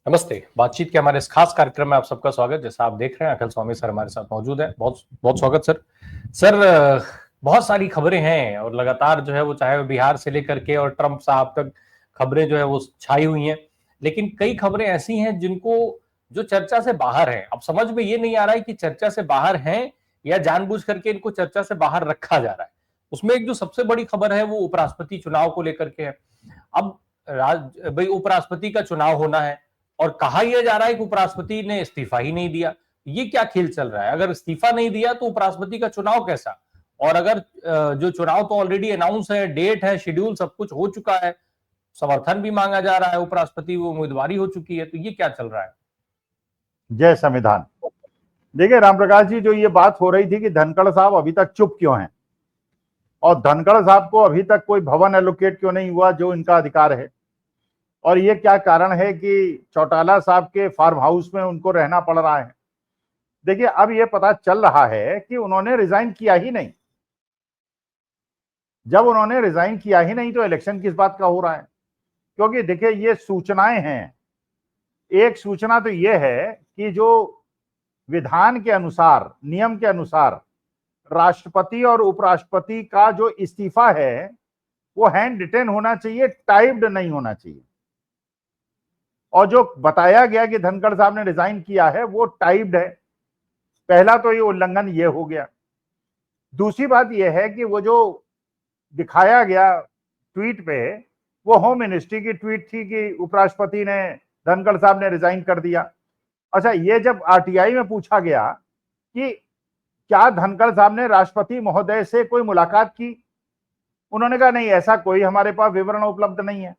नमस्ते। बातचीत के हमारे इस खास कार्यक्रम में आप सबका स्वागत। जैसा आप देख रहे हैं, अखिल स्वामी सर हमारे साथ मौजूद हैं। बहुत बहुत स्वागत सर। सर, बहुत सारी खबरें हैं और लगातार जो है वो, चाहे वो बिहार से लेकर के और ट्रंप साहब तक खबरें जो है वो छाई हुई हैं। लेकिन कई खबरें ऐसी हैं जिनको जो चर्चा से बाहर है। अब समझ में ये नहीं आ रहा है कि चर्चा से बाहर हैं या जानबूझ करके इनको चर्चा से बाहर रखा जा रहा है। उसमें एक जो सबसे बड़ी खबर है वो उपराष्ट्रपति चुनाव को लेकर के है। अब भाई उपराष्ट्रपति का चुनाव होना है और कहा यह जा रहा है कि उपराष्ट्रपति ने इस्तीफा ही नहीं दिया। ये क्या खेल चल रहा है? अगर इस्तीफा नहीं दिया तो उपराष्ट्रपति का चुनाव कैसा? और अगर जो चुनाव तो ऑलरेडी अनाउंस है, डेट है, शेड्यूल सब कुछ हो चुका है, समर्थन भी मांगा जा रहा है, उपराष्ट्रपति वो उम्मीदवारी हो चुकी है, तो ये क्या चल रहा है? जय संविधान। देखिए रामप्रकाश जी, जो ये बात हो रही थी कि धनखड़ साहब अभी तक चुप क्यों हैं और धनखड़ साहब को अभी तक कोई भवन एलोकेट क्यों नहीं हुआ जो इनका अधिकार है, और ये क्या कारण है कि चौटाला साहब के फार्म हाउस में उनको रहना पड़ रहा है। देखिए अब ये पता चल रहा है कि उन्होंने रिजाइन किया ही नहीं। जब उन्होंने रिजाइन किया ही नहीं तो इलेक्शन किस बात का हो रहा है? क्योंकि देखिए ये सूचनाएं हैं। एक सूचना तो ये है कि जो विधान के अनुसार, नियम के अनुसार राष्ट्रपति और उपराष्ट्रपति का जो इस्तीफा है वो हैंड रिटेन होना चाहिए, टाइप्ड नहीं होना चाहिए। और जो बताया गया कि धनखड़ साहब ने रिजाइन किया है वो टाइप्ड है। पहला तो ये उल्लंघन ये हो गया। दूसरी बात ये है कि वो जो दिखाया गया ट्वीट पे, वो होम मिनिस्ट्री की ट्वीट थी कि उपराष्ट्रपति ने, धनखड़ साहब ने रिजाइन कर दिया। अच्छा, ये जब आरटीआई में पूछा गया कि क्या धनखड़ साहब ने राष्ट्रपति महोदय से कोई मुलाकात की, उन्होंने कहा नहीं, ऐसा कोई हमारे पास विवरण उपलब्ध नहीं है।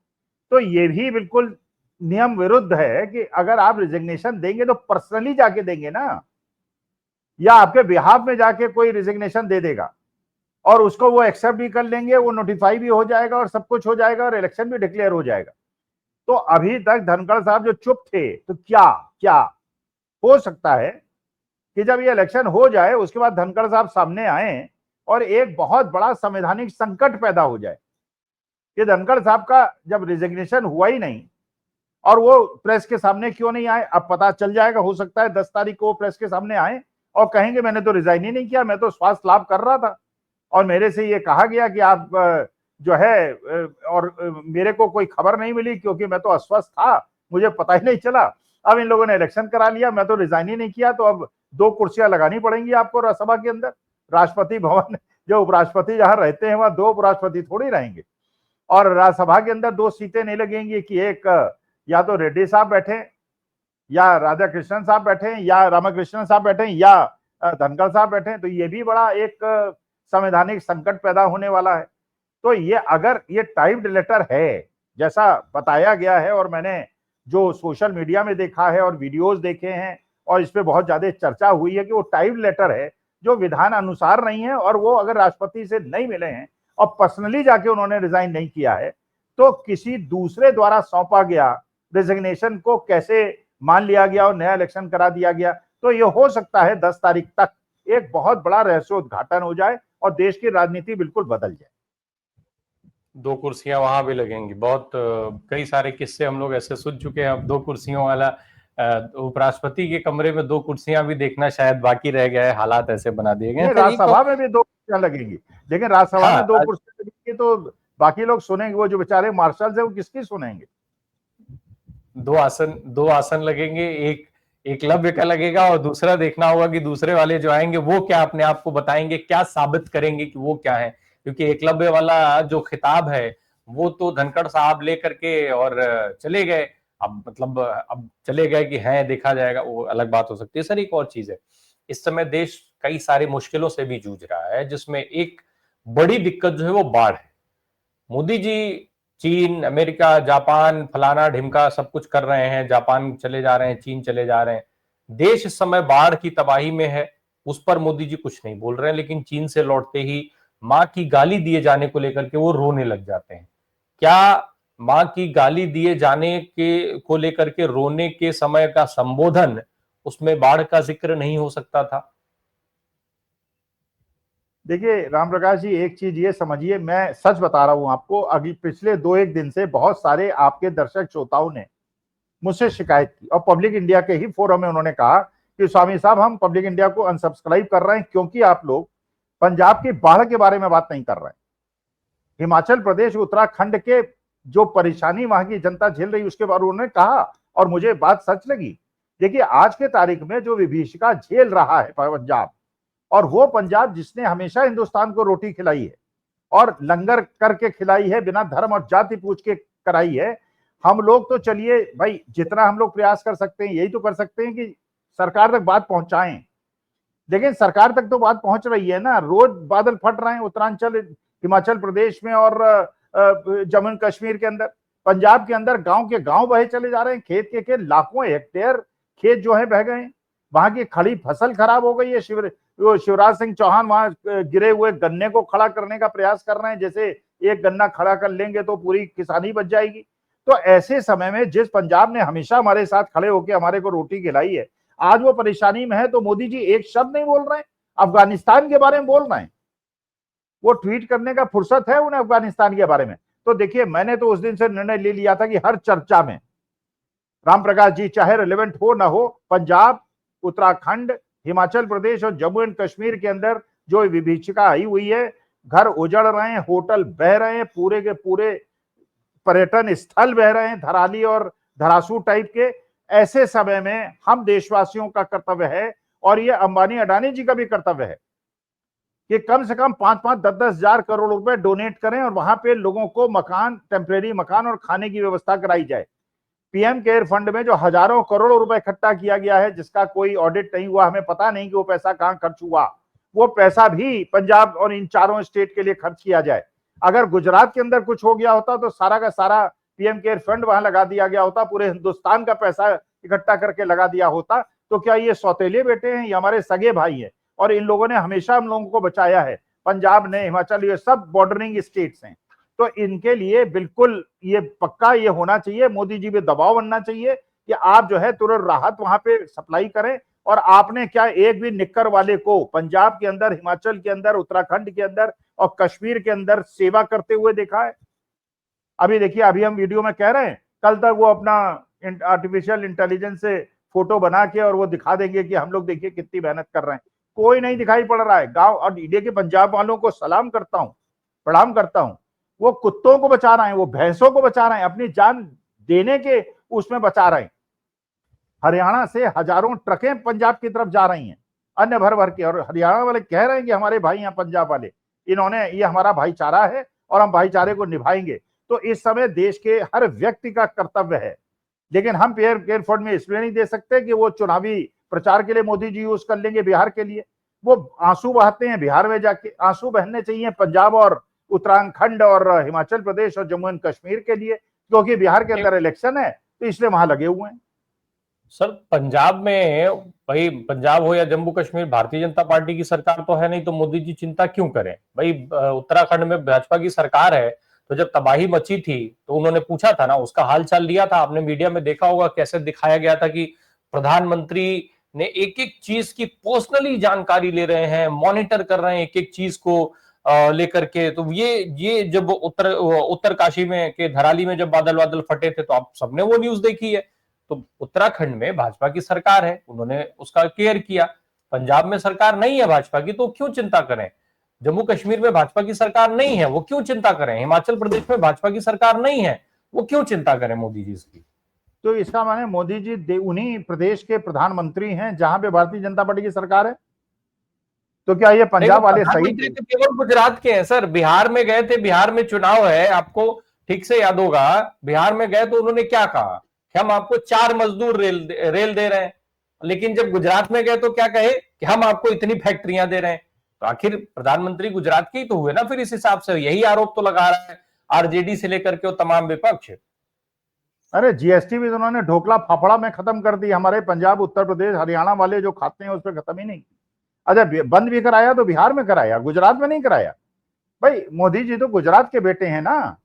तो ये भी बिल्कुल नियम विरुद्ध है कि अगर आप रिजिग्नेशन देंगे तो पर्सनली जाके देंगे ना, या आपके बिहाफ में जाके कोई रिजिग्नेशन दे देगा और उसको वो एक्सेप्ट भी कर लेंगे, वो नोटिफाई भी हो जाएगा और सब कुछ हो जाएगा और इलेक्शन भी डिक्लेयर हो जाएगा। तो अभी तक धनखड़ साहब जो चुप थे, तो क्या क्या हो सकता है कि जब ये इलेक्शन हो जाए उसके बाद धनखड़ साहब सामने आए और एक बहुत बड़ा संवैधानिक संकट पैदा हो जाए कि धनखड़ साहब का जब रिजिग्नेशन हुआ ही नहीं और वो प्रेस के सामने क्यों नहीं आए। अब पता चल जाएगा, हो सकता है 10 तारीख को प्रेस के सामने आए और कहेंगे मैंने तो रिजाइन ही नहीं किया, मैं तो स्वास्थ्य लाभ कर रहा था और मेरे से ये कहा गया कि आप जो है, और मेरे को कोई खबर नहीं मिली क्योंकि मैं तो अस्वस्थ था, मुझे पता ही नहीं चला। अब इन लोगों ने इलेक्शन करा लिया, मैं तो रिजाइन ही नहीं किया, तो अब 2 कुर्सियां लगानी पड़ेंगी आपको राज्यसभा के अंदर। राष्ट्रपति भवन, जो उपराष्ट्रपति जहां रहते हैं वहां 2 उपराष्ट्रपति थोड़ी रहेंगे, और राज्यसभा के अंदर 2 सीटें नहीं लगेंगी कि एक या तो रेड्डी साहब बैठे, या राधा कृष्णन साहब बैठे, या रामाकृष्णन साहब बैठे, या धनखड़ साहब बैठे। तो ये भी बड़ा एक संवैधानिक संकट पैदा होने वाला है। तो ये अगर ये टाइप्ड लेटर है जैसा बताया गया है, और मैंने जो सोशल मीडिया में देखा है और वीडियोस देखे हैं और इस पे बहुत ज्यादा चर्चा हुई है कि वो टाइप्ड लेटर है जो विधान अनुसार नहीं है, और वो अगर राष्ट्रपति से नहीं मिले हैं और पर्सनली जाके उन्होंने रिजाइन नहीं किया है, तो किसी दूसरे द्वारा सौंपा गया रिजिग्नेशन को कैसे मान लिया गया और नया इलेक्शन करा दिया गया। तो ये हो सकता है 10 तारीख तक एक बहुत बड़ा रहस्योद्घाटन हो जाए और देश की राजनीति बिल्कुल बदल जाए। 2 कुर्सियां वहां भी लगेंगी। बहुत कई सारे किस्से हम लोग ऐसे सुन चुके हैं। अब 2 कुर्सियों वाला उपराष्ट्रपति के कमरे में 2 कुर्सियां भी देखना शायद बाकी रह गया है। हालात ऐसे बना दिए गए हैं। राज्यसभा में भी 2 कुर्सियां लगेंगी, लेकिन राज्यसभा में 2 हाँ, कुर्सियां लगेंगी तो बाकी लोग सुनेंगे, वो जो बेचारे मार्शल्स है वो किसकी सुनेंगे? 2 आसन लगेंगे। एक एकलव्य का लगेगा और दूसरा देखना होगा कि दूसरे वाले जो आएंगे वो क्या अपने आप को बताएंगे, क्या साबित करेंगे कि वो क्या है। क्योंकि एकलव्य वाला जो खिताब है वो तो धनखड़ साहब लेकर के और चले गए। अब मतलब अब चले गए कि है, देखा जाएगा, वो अलग बात हो सकती है। सर, एक और चीज है, इस समय देश कई सारी मुश्किलों से भी जूझ रहा है, जिसमें एक बड़ी दिक्कत जो है वो बाढ़ है। मोदी जी चीन, अमेरिका, जापान, फलाना ढिमका सब कुछ कर रहे हैं। जापान चले जा रहे हैं, चीन चले जा रहे हैं। देश इस समय बाढ़ की तबाही में है, उस पर मोदी जी कुछ नहीं बोल रहे हैं। लेकिन चीन से लौटते ही मां की गाली दिए जाने को लेकर के वो रोने लग जाते हैं। क्या मां की गाली दिए जाने के को लेकर के रोने के समय का संबोधन, उसमें बाढ़ का जिक्र नहीं हो सकता था? देखिए रामप्रकाश जी, एक चीज ये समझिए, मैं सच बता रहा हूं आपको, अभी पिछले 2 एक दिन से बहुत सारे आपके दर्शक श्रोताओं ने मुझसे शिकायत की और पब्लिक इंडिया के ही फोरम में उन्होंने कहा कि स्वामी साहब हम पब्लिक इंडिया को अनसब्सक्राइब कर रहे हैं क्योंकि आप लोग पंजाब की बाढ़ के बारे में बात नहीं कर रहे हैं। हिमाचल प्रदेश उत्तराखंड के जो परेशानी वहां की जनता झेल रही उसके बारे में उन्होंने कहा और मुझे बात सच लगी। देखिए आज के तारीख में जो विभीषिका झेल रहा है पंजाब, और वो पंजाब जिसने हमेशा हिंदुस्तान को रोटी खिलाई है और लंगर करके खिलाई है, बिना धर्म और जाति पूछ के कराई है। हम लोग तो चलिए भाई जितना हम लोग प्रयास कर सकते हैं यही तो कर सकते हैं कि सरकार तक बात पहुंचाएं, लेकिन सरकार तक तो बात पहुंच रही है ना। रोज बादल फट रहे हैं उत्तरांचल हिमाचल प्रदेश में और जम्मू कश्मीर के अंदर, पंजाब के अंदर गांव के गांव बहे चले जा रहे हैं, खेत के लाखों हेक्टेयर खेत जो है बह गए हैं, वहां की खड़ी फसल खराब हो गई है। शिवराज सिंह चौहान वहां गिरे हुए गन्ने को खड़ा करने का प्रयास कर रहे हैं, जैसे एक गन्ना खड़ा कर लेंगे तो पूरी किसानी बच जाएगी। तो ऐसे समय में जिस पंजाब ने हमेशा हमारे साथ खड़े होकर हमारे को रोटी खिलाई है, आज वो परेशानी में है तो मोदी जी एक शब्द नहीं बोल रहे हैं, अफगानिस्तान के बारे में बोल रहे हैं। वो ट्वीट करने का फुर्सत है उन्हें अफगानिस्तान के बारे में? तो देखिए मैंने तो उस दिन से निर्णय ले लिया था कि हर चर्चा में राम प्रकाश जी चाहे रिलेवेंट हो ना हो, पंजाब, उत्तराखंड, हिमाचल प्रदेश और जम्मू एंड कश्मीर के अंदर जो विभीषिका आई हुई है, घर उजड़ रहे हैं, होटल बह रहे हैं, पूरे के पूरे पर्यटन स्थल बह रहे हैं, धराली और धरासू टाइप के। ऐसे समय में हम देशवासियों का कर्तव्य है और ये अंबानी अडानी जी का भी कर्तव्य है कि कम से कम 5-5, 10-10 हजार करोड़ रुपए डोनेट करें और वहां पे लोगों को मकान, टेम्परेरी मकान और खाने की व्यवस्था कराई जाए। पीएम केयर फंड में जो हजारों करोड़ रुपए इकट्ठा किया गया है, जिसका कोई ऑडिट नहीं हुआ, हमें पता नहीं कि वो पैसा कहां खर्च हुआ, वो पैसा भी पंजाब और इन चारों स्टेट के लिए खर्च किया जाए। अगर गुजरात के अंदर कुछ हो गया होता तो सारा का सारा पीएम केयर फंड वहां लगा दिया गया होता, पूरे हिंदुस्तान का पैसा इकट्ठा करके लगा दिया होता। तो क्या ये सौतेले बेटे हैं? ये हमारे सगे भाई हैं और इन लोगों ने हमेशा हम लोगों को बचाया है। पंजाब ने, हिमाचल, ये सब बॉर्डरिंग स्टेट्स हैं, तो इनके लिए बिल्कुल ये पक्का ये होना चाहिए, मोदी जी पे दबाव बनना चाहिए कि आप जो है तुरंत राहत वहां पे सप्लाई करें। और आपने क्या एक भी निक्कर वाले को पंजाब के अंदर, हिमाचल के अंदर, उत्तराखंड के अंदर और कश्मीर के अंदर सेवा करते हुए देखा है? अभी देखिए, अभी हम वीडियो में कह रहे हैं, कल तक वो अपना आर्टिफिशियल इंटेलिजेंस से फोटो बना के और वो दिखा देंगे कि हम लोग देखिए कितनी मेहनत कर रहे हैं। कोई नहीं दिखाई पड़ रहा है। गांव और इंडिया के पंजाब वालों को सलाम करता हूं, प्रणाम करता हूं। वो कुत्तों को बचा रहे हैं, वो भैंसों को बचा रहे हैं, अपनी जान देने के उसमें बचा रहे हैं। हरियाणा से हजारों ट्रकें पंजाब की तरफ जा रही हैं, अन्य भर भर के, और हरियाणा वाले कह रहे हैं कि हमारे भाई हैं पंजाब वाले, इन्होंने, ये हमारा भाईचारा है और हम भाईचारे को निभाएंगे। तो इस समय देश के हर व्यक्ति का कर्तव्य है, लेकिन हम पीएम केयर फंड में इसलिए नहीं दे सकते कि वो चुनावी प्रचार के लिए मोदी जी यूज कर लेंगे बिहार के लिए। वो आंसू बहाते हैं बिहार में जाके, आंसू बहने चाहिए पंजाब और उत्तराखंड और हिमाचल प्रदेश और जम्मू एंड कश्मीर के लिए, क्योंकि बिहार के अंदर इलेक्शन है तो इसलिए वहां लगे हुए हैं। सर पंजाब में, भाई पंजाब हो या जम्मू कश्मीर, भारतीय जनता पार्टी की सरकार तो है नहीं, तो मोदी जी चिंता क्यों करें? भाई उत्तराखंड में भाजपा की सरकार है, तो जब तबाही मची थी तो उन्होंने पूछा था ना, उसका हालचाल लिया था। आपने मीडिया में देखा होगा कैसे दिखाया गया था कि प्रधानमंत्री ने एक एक चीज की पर्सनली जानकारी ले रहे हैं, मॉनिटर कर रहे हैं एक एक चीज को लेकर के। तो ये जब उत्तरकाशी में के धराली में जब बादल बादल फटे थे तो आप सबने वो न्यूज देखी है। तो उत्तराखंड में भाजपा की सरकार है, उन्होंने उसका केयर किया। पंजाब में सरकार नहीं है भाजपा की, तो क्यों चिंता करें? जम्मू कश्मीर में भाजपा की सरकार नहीं है, वो क्यों चिंता करें? हिमाचल प्रदेश में भाजपा की सरकार नहीं है, वो क्यों चिंता करें मोदी जी इसकी? तो इसका माने मोदी जी उन्हीं प्रदेश के प्रधानमंत्री हैं जहां पे भारतीय जनता पार्टी की सरकार है। तो क्या ये पंजाब वाले सही? तो केवल गुजरात के हैं सर। बिहार में गए थे, बिहार में चुनाव है, आपको ठीक से याद होगा। बिहार में गए तो उन्होंने क्या कहा कि हम आपको 4 मजदूर रेल दे रहे हैं। लेकिन जब गुजरात में गए तो क्या कहे कि हम आपको इतनी फैक्ट्रियां दे रहे हैं। तो आखिर प्रधानमंत्री गुजरात के ही तो हुए ना, फिर इस हिसाब से यही आरोप तो लगा रहा है आरजेडी से लेकर के वो तमाम विपक्ष। अरे जीएसटी भी उन्होंने ढोकला फाफड़ा में खत्म कर दी। हमारे पंजाब, उत्तर प्रदेश, हरियाणा वाले जो खाते हैं उस पर खत्म ही नहीं। अच्छा, बंद भी कराया तो बिहार में कराया, गुजरात में नहीं कराया। भाई मोदी जी तो गुजरात के बेटे हैं ना,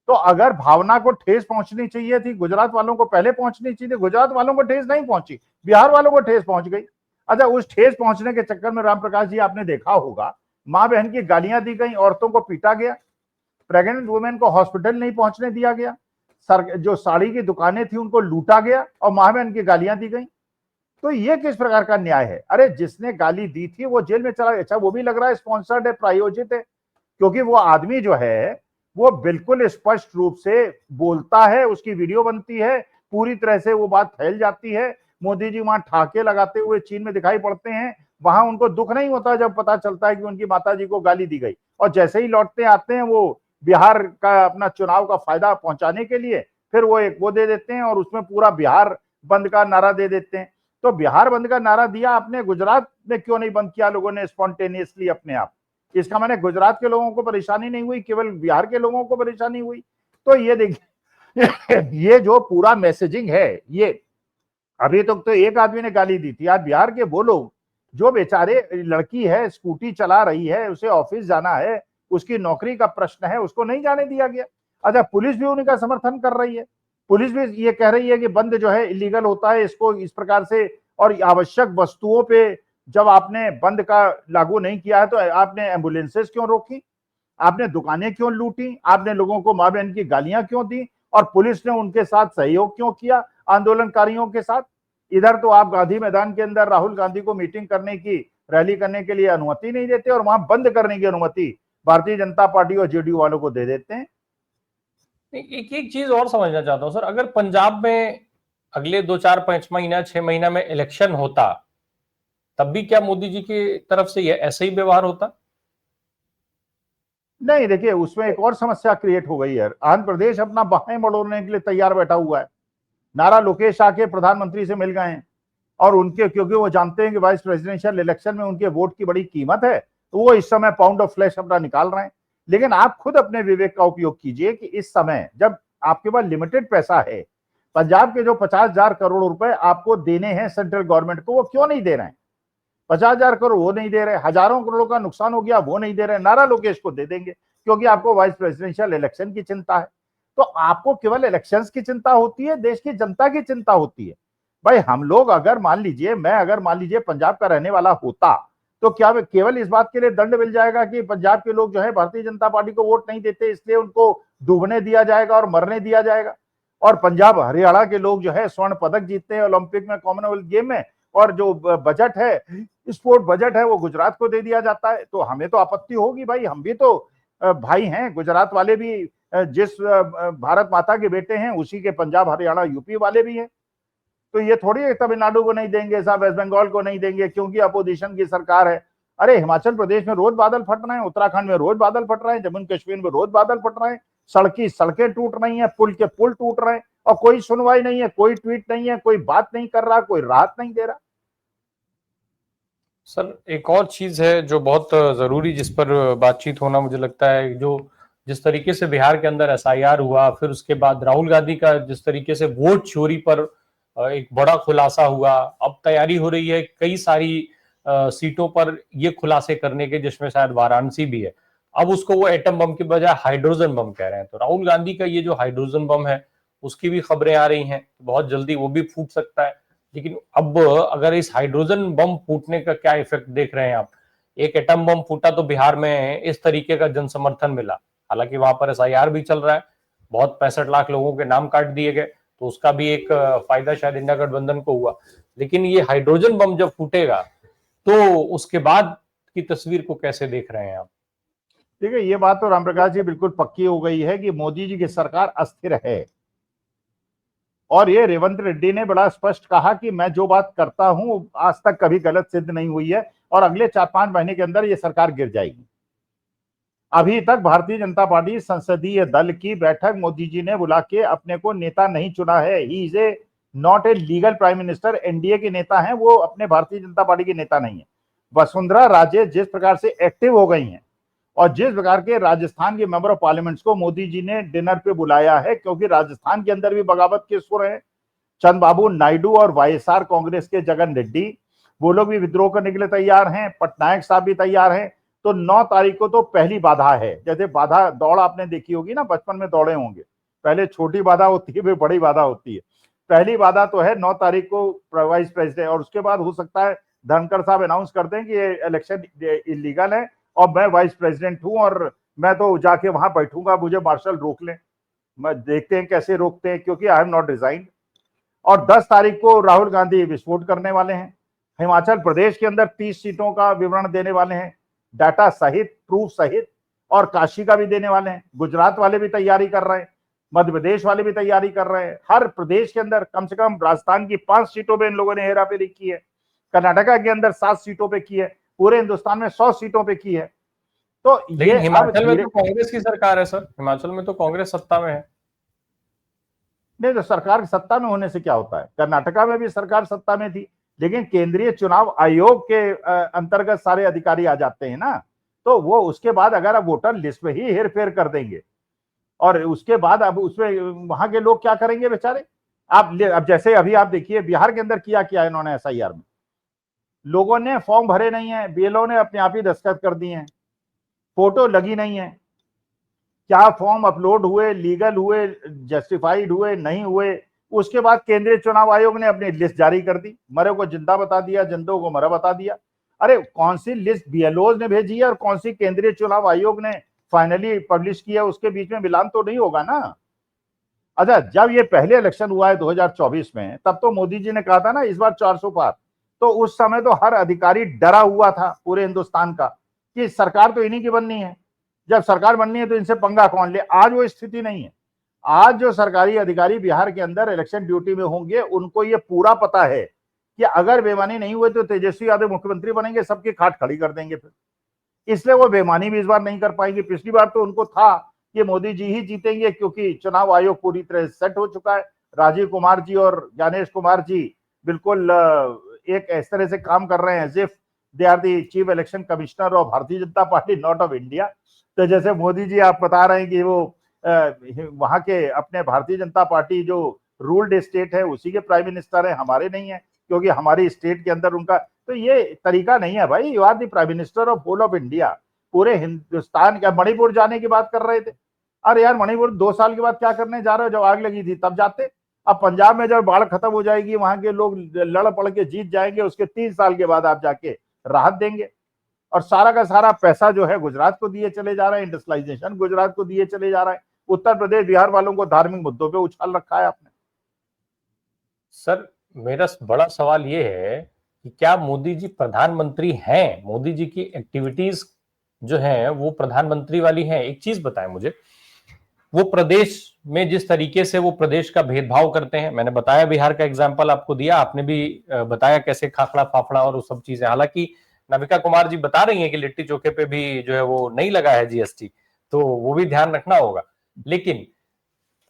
तो अगर भावना को ठेस पहुंचनी चाहिए थी गुजरात वालों को पहले पहुंचनी चाहिए। गुजरात वालों को ठेस नहीं पहुंची, बिहार वालों को ठेस पहुंच गई। अच्छा, उस ठेस पहुंचने के चक्कर में राम प्रकाश जी आपने देखा होगा, मां बहन की गालियां दी गई, औरतों को पीटा गया, प्रेग्नेंट वुमेन को हॉस्पिटल नहीं पहुंचने दिया गया, जो साड़ी की दुकानें थी उनको लूटा गया और मां बहन की गालियां दी गई। तो ये किस प्रकार का न्याय है? अरे जिसने गाली दी थी वो जेल में चला गया। अच्छा वो भी लग रहा है स्पॉन्सर्ड है, प्रायोजित है, क्योंकि वो आदमी जो है वो बिल्कुल स्पष्ट रूप से बोलता है, उसकी वीडियो बनती है, पूरी तरह से वो बात फैल जाती है। मोदी जी वहां ठाके लगाते हुए चीन में दिखाई पड़ते हैं, वहां उनको दुख नहीं होता जब पता चलता है कि उनकी माता जी को गाली दी गई। और जैसे ही लौटते आते हैं वो बिहार का अपना चुनाव का फायदा पहुंचाने के लिए फिर वो एक वो दे देते हैं और उसमें पूरा बिहार बंद का नारा दे देते हैं। तो बिहार बंद का नारा दिया आपने, गुजरात में क्यों नहीं बंद किया लोगों ने स्पॉन्टेनियसली अपने आप? इसका माने गुजरात के लोगों को परेशानी नहीं हुई, केवल बिहार के लोगों को परेशानी हुई। तो ये देखिए ये जो पूरा मैसेजिंग है, ये अभी तक तो एक आदमी ने गाली दी थी, आज बिहार के वो लोग जो बेचारे, लड़की है स्कूटी चला रही है, उसे ऑफिस जाना है, उसकी नौकरी का प्रश्न है, उसको नहीं जाने दिया गया। अच्छा पुलिस भी उनका समर्थन कर रही है, पुलिस भी ये कह रही है कि बंद जो है इलीगल होता है, इसको इस प्रकार से। और आवश्यक वस्तुओं पे जब आपने बंद का लागू नहीं किया है तो आपने एम्बुलेंसेस क्यों रोकी, आपने दुकानें क्यों लूटी, आपने लोगों को मां बहन की गालियां क्यों दी, और पुलिस ने उनके साथ सहयोग क्यों किया आंदोलनकारियों के साथ? इधर तो आप गांधी मैदान के अंदर राहुल गांधी को मीटिंग करने की, रैली करने के लिए अनुमति नहीं देते, और वहां बंद करने की अनुमति भारतीय जनता पार्टी और जेडीयू वालों को दे देते हैं। एक एक चीज और समझना चाहता हूं सर, अगर पंजाब में अगले 2 4 5 महीना 6 महीना में इलेक्शन होता, तब भी क्या मोदी जी की तरफ से ये ऐसे ही व्यवहार होता? नहीं देखिए, उसमें एक और समस्या क्रिएट हो गई है। आंध्र प्रदेश अपना बाहें मड़ोड़ने के लिए तैयार बैठा हुआ है। नारा लोकेश आके प्रधानमंत्री से मिल गए हैं, और उनके, क्योंकि वो जानते हैं कि वाइस प्रेसिडेंशियल इलेक्शन में उनके वोट की बड़ी कीमत है, तो वो इस समय पाउंड ऑफ फ्लैश अपना निकाल रहे हैं। लेकिन आप खुद अपने विवेक का उपयोग कीजिए कि इस समय जब आपके पास लिमिटेड पैसा है, पंजाब के जो 50,000 करोड़ रुपए आपको देने हैं सेंट्रल गवर्नमेंट को, वो क्यों नहीं दे रहे हैं? 50,000 करोड़ वो नहीं दे रहे, हजारों करोड़ों का नुकसान हो गया वो नहीं दे रहे, नारा लोकेश को दे देंगे क्योंकि आपको वाइस प्रेसिडेंशियल इलेक्शन की चिंता है। तो आपको केवल इलेक्शंस की चिंता होती है, देश की जनता की चिंता होती है। भाई हम लोग अगर मान लीजिए, मैं अगर मान लीजिए पंजाब का रहने वाला होता, तो क्या केवल इस बात के लिए दंड मिल जाएगा कि पंजाब के लोग जो है भारतीय जनता पार्टी को वोट नहीं देते, इसलिए उनको डूबने दिया जाएगा और मरने दिया जाएगा? और पंजाब हरियाणा के लोग जो है स्वर्ण पदक जीतते हैं ओलंपिक में, कॉमनवेल्थ गेम में, और जो बजट है, स्पोर्ट बजट है, वो गुजरात को दे दिया जाता है। तो हमें तो आपत्ति होगी भाई, हम भी तो भाई हैं, गुजरात वाले भी जिस भारत माता के बेटे हैं उसी के पंजाब हरियाणा यूपी वाले भी हैं। तो ये थोड़ी है तमिलनाडु को नहीं देंगे, साहब वेस्ट बंगाल को नहीं देंगे क्योंकि अपोजिशन की सरकार है। अरे हिमाचल प्रदेश में रोज बादल फट रहे हैं, उत्तराखंड में रोज बादल फट रहे हैं, जम्मू कश्मीर में रोज बादल फट रहे हैं, सड़कें टूट रही हैं, पुल के पुल टूट रहे हैं, और कोई सुनवाई नहीं है, कोई ट्वीट नहीं है, कोई बात नहीं कर रहा, कोई राहत नहीं दे रहा। सर एक और चीज है जो बहुत जरूरी, जिस पर बातचीत होना मुझे लगता है, जो जिस तरीके से बिहार के अंदर एसआईआर हुआ, फिर उसके बाद राहुल गांधी का जिस तरीके से वोट चोरी पर एक बड़ा खुलासा हुआ, अब तैयारी हो रही है कई सारी सीटों पर ये खुलासे करने के, जिसमें शायद वाराणसी भी है। अब उसको वो एटम बम के बजाय हाइड्रोजन बम कह रहे हैं। तो राहुल गांधी का ये जो हाइड्रोजन बम है उसकी भी खबरें आ रही हैं, बहुत जल्दी वो भी फूट सकता है। लेकिन अब अगर इस हाइड्रोजन बम फूटने का क्या इफेक्ट देख रहे हैं आप? एक एटम बम फूटा तो बिहार में इस तरीके का जन समर्थन मिला, हालांकि वहां पर एसआईआर भी चल रहा है, बहुत 65 लाख लोगों के नाम काट दिए गए, तो उसका भी एक फायदा शायद इंडिया गठबंधन को हुआ। लेकिन ये हाइड्रोजन बम जब फूटेगा तो उसके बाद की तस्वीर को कैसे देख रहे हैं आप? देखिए ये बात तो राम प्रकाश जी बिल्कुल पक्की हो गई है कि मोदी जी की सरकार अस्थिर है, और ये रेवंत रेड्डी ने बड़ा स्पष्ट कहा कि मैं जो बात करता हूं आज तक कभी गलत सिद्ध नहीं हुई है, और अगले 4 5 महीने के अंदर ये सरकार गिर जाएगी। अभी तक भारतीय जनता पार्टी संसदीय दल की बैठक मोदी जी ने बुला के अपने को नेता नहीं चुना है। He is a not a legal prime minister, NDA के नेता हैं वो, अपने भारतीय जनता पार्टी के नेता नहीं है। वसुंधरा राजे जिस प्रकार से एक्टिव हो गई हैं, और जिस प्रकार के राजस्थान के मेंबर ऑफ पार्लियामेंट्स को मोदी जी ने डिनर पे बुलाया है, क्योंकि राजस्थान के अंदर भी बगावत के सुर हैं। चंद्रबाबू नायडू और वाईएसआर कांग्रेस के जगन रेड्डी, वो लोग भी विद्रोह करने के लिए तैयार हैं, पटनायक साहब भी तैयार हैं। तो 9 तारीख को तो पहली बाधा है। जैसे बाधा दौड़ आपने देखी होगी ना, बचपन में दौड़े होंगे, पहले छोटी बाधा होती है फिर बड़ी बाधा होती है। पहली बाधा तो है 9 तारीख को वाइस प्रेसिडेंट, और उसके बाद हो सकता है धनखड़ साहब अनाउंस कर दें कि ये इलेक्शन इलीगल है और मैं वाइस प्रेसिडेंट हूं और मैं तो जाके वहां बैठूंगा, मुझे मार्शल रोक लें। देखते हैं कैसे रोकते हैं, क्योंकि आई एम नॉट रिजाइंड। और 10 तारीख को राहुल गांधी विस्फोट करने वाले हैं। हिमाचल प्रदेश के अंदर 30 सीटों का विवरण देने वाले हैं, डाटा सहित, प्रूफ सहित, और काशी का भी देने वाले हैं। गुजरात वाले भी तैयारी कर रहे हैं, मध्य प्रदेश वाले भी तैयारी कर रहे हैं। हर प्रदेश के अंदर कम से कम राजस्थान की 5 सीटों पे इन लोगों ने हेराफेरी की है, कर्नाटका के अंदर 7 सीटों पे की है, पूरे हिंदुस्तान में 100 सीटों पे की है। तो लेकिन ये अब हिमाचल में धीरे, तो कांग्रेस की सरकार है सर, हिमाचल में तो कांग्रेस सत्ता में है। नहीं तो सरकार सत्ता में होने से क्या होता है, कर्नाटका में भी सरकार सत्ता में थी, लेकिन केंद्रीय चुनाव आयोग के अंतर्गत सारे अधिकारी आ जाते हैं ना। तो वो उसके बाद अगर आप वोटर लिस्ट में ही हेर फेर कर देंगे और उसके बाद अब उसमें वहां के लोग क्या करेंगे बेचारे। अब जैसे अभी आप देखिए बिहार के अंदर किया इन्होंने एसआईआर में, लोगों ने फॉर्म भरे नहीं है, बीएलओ ने अपने आप ही दस्तखत कर दिए हैं, फोटो लगी नहीं है, क्या फॉर्म अपलोड हुए, लीगल हुए, जस्टिफाइड हुए, नहीं हुए। उसके बाद केंद्रीय चुनाव आयोग ने अपनी लिस्ट जारी कर दी, मरे को जिंदा बता दिया, जिंदों को मरा बता दिया। अरे कौन सी लिस्ट बीएलओ ने भेजी है और कौन सी केंद्रीय चुनाव आयोग ने फाइनली पब्लिश किया, उसके बीच में मिलान तो नहीं होगा ना। अच्छा, जब ये पहले इलेक्शन हुआ है 2024 में, तब तो मोदी जी ने कहा था ना इस बार 400 पार, तो उस समय तो हर अधिकारी डरा हुआ था पूरे हिंदुस्तान का कि सरकार तो इन्हीं की बननी है, जब सरकार बननी है तो इनसे पंगा कौन ले। आज वो स्थिति नहीं है। आज जो सरकारी अधिकारी बिहार के अंदर इलेक्शन ड्यूटी में होंगे, उनको ये पूरा पता है कि अगर बेईमानी नहीं हुई तो तेजस्वी यादव मुख्यमंत्री बनेंगे, सबकी खाट खड़ी कर देंगे फिर, इसलिए वो बेईमानी भी इस बार नहीं कर पाएंगे। पिछली बार तो उनको था कि मोदी जी ही जीतेंगे, क्योंकि चुनाव आयोग पूरी तरह सेट हो चुका है। राजीव कुमार जी और ज्ञानेश कुमार जी बिल्कुल एक इस तरह से काम कर रहे हैं as if they are the chief election commissioner of Bharatiya Janata party, not of India. तो जैसे मोदी जी आप बता रहे हैं कि वो वहां के अपने भारतीय जनता पार्टी जो रूल्ड स्टेट है उसी के प्राइम मिनिस्टर है, हमारे नहीं है, क्योंकि हमारी स्टेट के अंदर उनका, तो ये तरीका नहीं है भाई। You are the prime minister of whole of India, पूरे हिंदुस्तान का। मणिपुर जाने की बात कर रहे थे, अरे यार मणिपुर 2 साल के बाद क्या करने जा रहे हो, जब आग लगी थी तब जाते। अब पंजाब में जब बाढ़ खत्म हो जाएगी, वहां के लोग लड़ पड़ के जीत जाएंगे, उसके 3 साल के बाद आप जाके राहत देंगे। और सारा का सारा पैसा जो है गुजरात को दिए चले जा रहे हैं, इंडस्ट्रियलाइजेशन गुजरात को दिए चले जा रहा है। उत्तर प्रदेश बिहार वालों को धार्मिक मुद्दों पे उछाल रखा है आपने। सर मेरा बड़ा सवाल ये है कि क्या मोदी जी प्रधानमंत्री हैं? मोदी जी की एक्टिविटीज जो है वो प्रधानमंत्री वाली हैं? एक चीज बताएं मुझे, वो प्रदेश में जिस तरीके से वो प्रदेश का भेदभाव करते हैं, मैंने बताया बिहार का एग्जाम्पल आपको दिया, आपने भी बताया कैसे खाखड़ा फाफड़ा और वो सब चीजें। हालांकि नविका कुमार जी बता रही हैं कि लिट्टी चोखे पे भी जो है वो नहीं लगा है जीएसटी, तो वो भी ध्यान रखना होगा। लेकिन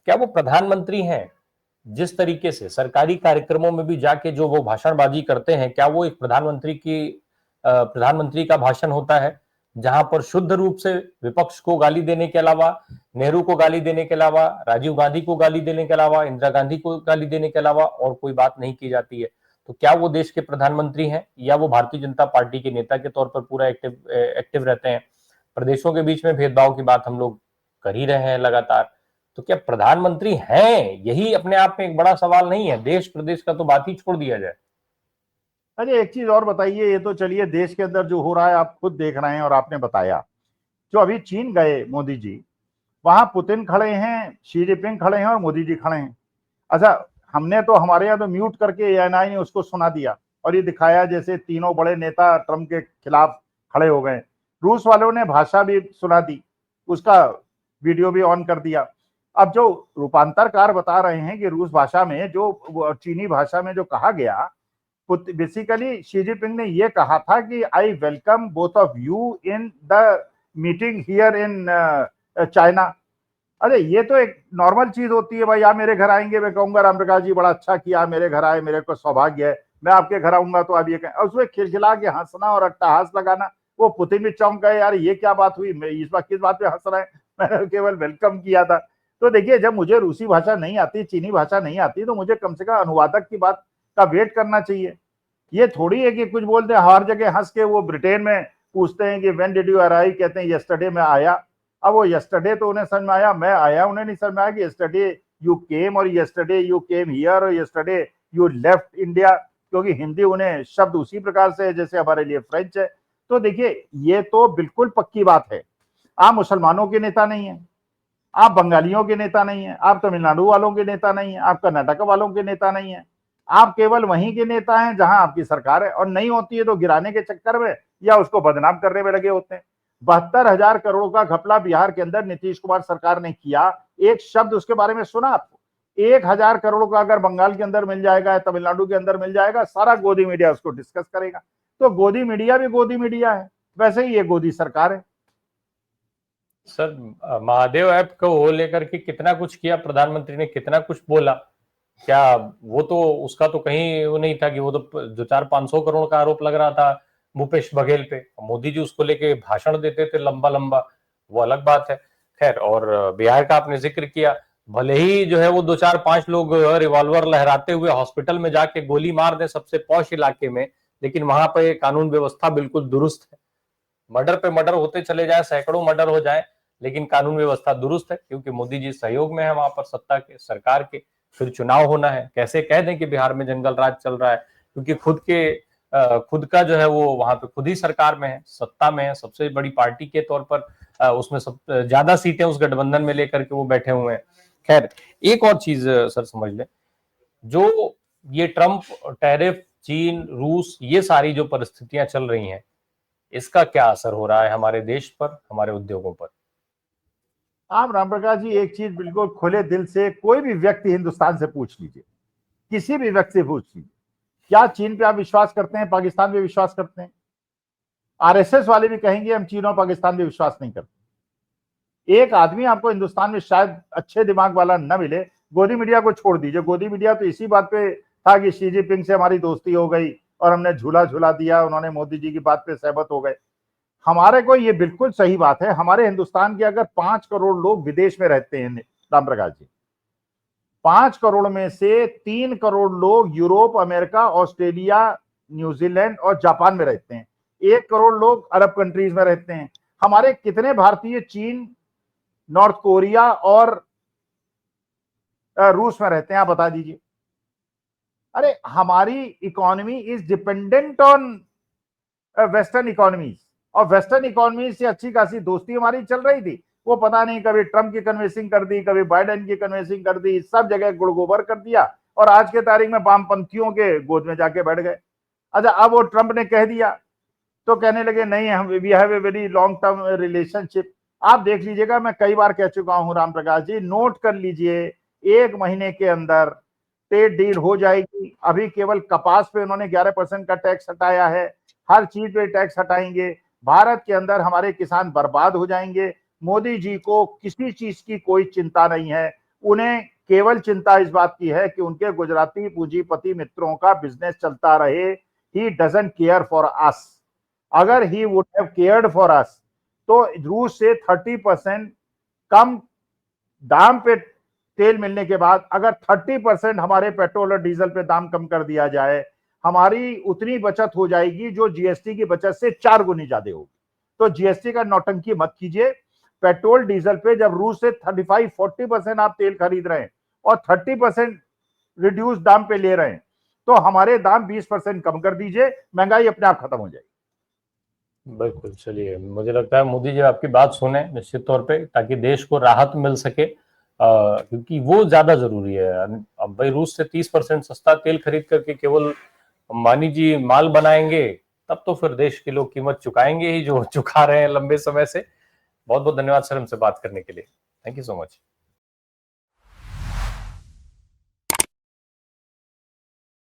क्या वो प्रधानमंत्री हैं? जिस तरीके से सरकारी कार्यक्रमों में भी जाके जो वो भाषणबाजी करते हैं, क्या वो एक प्रधानमंत्री का भाषण होता है जहां पर शुद्ध रूप से विपक्ष को गाली देने के अलावा, नेहरू को गाली देने के अलावा, राजीव गांधी को गाली देने के अलावा, इंदिरा गांधी को गाली देने के अलावा और कोई बात नहीं की जाती है? तो क्या वो देश के प्रधानमंत्री हैं या वो भारतीय जनता पार्टी के नेता के तौर पर पूरा एक्टिव रहते हैं? प्रदेशों के बीच में भेदभाव की बात हम लोग कर ही रहे हैं लगातार, तो क्या प्रधानमंत्री हैं? यही अपने आप में एक बड़ा सवाल नहीं है? देश प्रदेश का तो बात ही छोड़ दिया जाए। अरे एक चीज और बताइए, ये तो चलिए देश के अंदर जो हो रहा है आप खुद देख रहे हैं और आपने बताया। जो अभी चीन गए मोदी जी, वहां पुतिन खड़े हैं, शी जिनपिंग खड़े हैं और मोदी जी खड़े हैं। अच्छा, हमने तो हमारे यहाँ तो म्यूट करके एएनआई ने उसको सुना दिया और ये दिखाया जैसे तीनों बड़े नेता ट्रंप के खिलाफ खड़े हो गए। रूस वालों ने भाषा भी सुना दी, उसका वीडियो भी ऑन कर दिया। अब जो रूपांतरकार बता रहे हैं कि रूस भाषा में जो चीनी भाषा में जो कहा गया, बेसिकली शी जिनपिंग ने ये कहा था कि I welcome both of you in the meeting here in China. अरे ये तो एक नॉर्मल चीज होती है भाई, आप मेरे घर आएंगे, मैं कहूंगा राम प्रकाश जी बड़ा अच्छा किया, मेरे घर आए, मेरे को सौभाग्य है, मैं आपके घर आऊंगा तो आप ये कहें। उसमें खिलखिला के हंसना और अट्टहास लगाना, वो पुतिन भी चौंक गए, यार ये क्या बात हुई, मैं इस बात किस बात पे हंस रहे हैं, मैंने केवल वेलकम किया था। तो देखिए, जब मुझे रूसी भाषा नहीं आती, चीनी भाषा नहीं आती, तो मुझे कम से कम अनुवादक की बात का वेट करना चाहिए। ये थोड़ी है कि कुछ बोलते हैं हर जगह हंस के। वो ब्रिटेन में पूछते हैं कि व्हेन डिड यू अराइव, कहते हैं यस्टरडे में आया। अब वो यस्टरडे तो उन्हें समझ में आया, मैं आया उन्हें नहीं समझ में आया कि यस्टरडे यू केम और यस्टरडे यू केम हियर और यस्टरडे यू लेफ्ट इंडिया, क्योंकि हिंदी उन्हें शब्द उसी प्रकार से है जैसे हमारे लिए फ्रेंच है। तो देखिए, ये तो बिल्कुल पक्की बात है, आप मुसलमानों के नेता नहीं है, आप बंगालियों के नेता नहीं है, आप तमिलनाडु वालों के नेता नहीं है, आप कर्नाटक वालों के नेता नहीं है, आप केवल वहीं के नेता हैं जहां आपकी सरकार है, और नहीं होती है तो गिराने के चक्कर में या उसको बदनाम करने में लगे होते हैं। 72,000 करोड़ का घपला बिहार के अंदर नीतीश कुमार सरकार ने किया, एक शब्द उसके बारे में सुना आपको? 1,000 करोड़ का अगर बंगाल के अंदर मिल जाएगा, तमिलनाडु के अंदर मिल जाएगा, सारा गोदी मीडिया उसको डिस्कस करेगा। तो गोदी मीडिया भी गोदी मीडिया है, वैसे ही ये गोदी सरकार है। सर, महादेव ऐप को लेकर के कितना कुछ किया, प्रधानमंत्री ने कितना कुछ बोला, क्या वो तो उसका तो कहीं वो नहीं था कि वो तो जो 400-500 करोड़ का आरोप लग रहा था भूपेश बघेल पे, मोदी जी उसको लेके भाषण देते थे लंबा लंबा, वो अलग बात है। खैर, और बिहार का आपने जिक्र किया, भले ही जो है वो 2-4-5 लोग रिवॉल्वर लहराते हुए हॉस्पिटल में जाके गोली मार दे सबसे पॉश इलाके में, लेकिन वहां पे कानून व्यवस्था बिल्कुल दुरुस्त है। मर्डर पे मर्डर होते चले जाए, सैकड़ों मर्डर हो जाए, लेकिन कानून व्यवस्था दुरुस्त है, क्योंकि मोदी जी सहयोग में है वहां पर सत्ता के, सरकार के। फिर चुनाव होना है, कैसे कह दें कि बिहार में जंगल राज चल रहा है, क्योंकि खुद का जो है वो वहां पे खुद ही सरकार में है, सत्ता में है, सबसे बड़ी पार्टी के तौर पर उसमें सब ज्यादा सीटें उस गठबंधन में लेकर के वो बैठे हुए हैं। खैर, एक और चीज सर समझ लें, जो ये ट्रंप, टैरिफ, चीन, रूस, ये सारी जो परिस्थितियां चल रही हैं, इसका क्या असर हो रहा है हमारे देश पर, हमारे उद्योगों पर? आप राम प्रकाश जी एक चीज बिल्कुल खुले दिल से कोई भी व्यक्ति हिंदुस्तान से पूछ लीजिए, किसी भी व्यक्ति से पूछ लीजिए, क्या चीन पे आप विश्वास करते हैं, पाकिस्तान पे विश्वास करते हैं? आरएसएस वाले भी कहेंगे हम चीन और पाकिस्तान पे विश्वास नहीं करते। एक आदमी आपको हिंदुस्तान में शायद अच्छे दिमाग वाला न मिले, गोदी मीडिया को छोड़ दीजिए, गोदी मीडिया तो इसी बात पे था कि शी जिनपिंग से हमारी दोस्ती हो गई और हमने झूला झूला दिया, उन्होंने मोदी जी की बात पे सहमत हो गए। हमारे को ये बिल्कुल सही बात है, हमारे हिंदुस्तान के अगर 5 करोड़ लोग विदेश में रहते हैं राम प्रकाश जी, 5 करोड़ में से 3 करोड़ लोग यूरोप, अमेरिका, ऑस्ट्रेलिया, न्यूजीलैंड और जापान में रहते हैं, 1 करोड़ लोग अरब कंट्रीज में रहते हैं। हमारे कितने भारतीय चीन, नॉर्थ कोरिया और रूस में रहते हैं, आप बता दीजिए। अरे हमारी economy is dependent on western economies, और वेस्टर्न इकोनॉमी से अच्छी खासी दोस्ती हमारी चल रही थी। वो पता नहीं कभी ट्रंप की कन्वेंसिंग कर दी, कभी बाइडेन की कन्वेंसिंग कर दी, सब जगह गुड़गोबर कर दिया और आज के तारीख में वामपंथियों के गोद में जाके बैठ गए। अच्छा, अब वो ट्रंप ने कह दिया तो कहने लगे नहीं, हम we have a very long term relationship. आप देख लीजिएगा, मैं कई बार कह चुका हूं राम प्रकाश जी, नोट कर लीजिए, 1 महीने के अंदर ट्रेड डील हो जाएगी। अभी केवल कपास पे उन्होंने 11% का टैक्स हटाया है, हर चीज पे टैक्स हटाएंगे। भारत के अंदर हमारे किसान बर्बाद हो जाएंगे। मोदी जी को किसी चीज की कोई चिंता नहीं है, उन्हें केवल चिंता इस बात की है कि उनके गुजराती पूंजीपति मित्रों का बिजनेस चलता रहे। He doesn't care for us. अगर he would have cared for us तो रूस से 30% कम दाम पे तेल मिलने के बाद अगर 30% हमारे पेट्रोल और डीजल पे दाम कम कर दिया जाए, हमारी उतनी बचत हो जाएगी जो जीएसटी की बचत से 4 गुनी ज्यादा होगी। तो जीएसटी का नौटंकी मत कीजिए। पेट्रोल डीजल पे जब रूस से 35-40% आप तेल खरीद रहे हैं और 30% रिड्यूस दाम पे ले रहे हैं, तो हमारे दाम 20% कम कर दीजिए, महंगाई अपने आप खत्म हो जाएगी। बिल्कुल, चलिए, मुझे लगता है मोदी जी आपकी बात सुने निश्चित तौर पे, ताकि देश को राहत मिल सके, क्योंकि वो ज्यादा जरूरी है। अब भाई रूस से 30% सस्ता तेल खरीद करके केवल अंबानी जी माल बनाएंगे, तब तो फिर देश के लोग कीमत चुकाएंगे ही, जो चुका रहे हैं लंबे समय से। बहुत बहुत धन्यवाद सर हमसे बात करने के लिए। Thank you so much.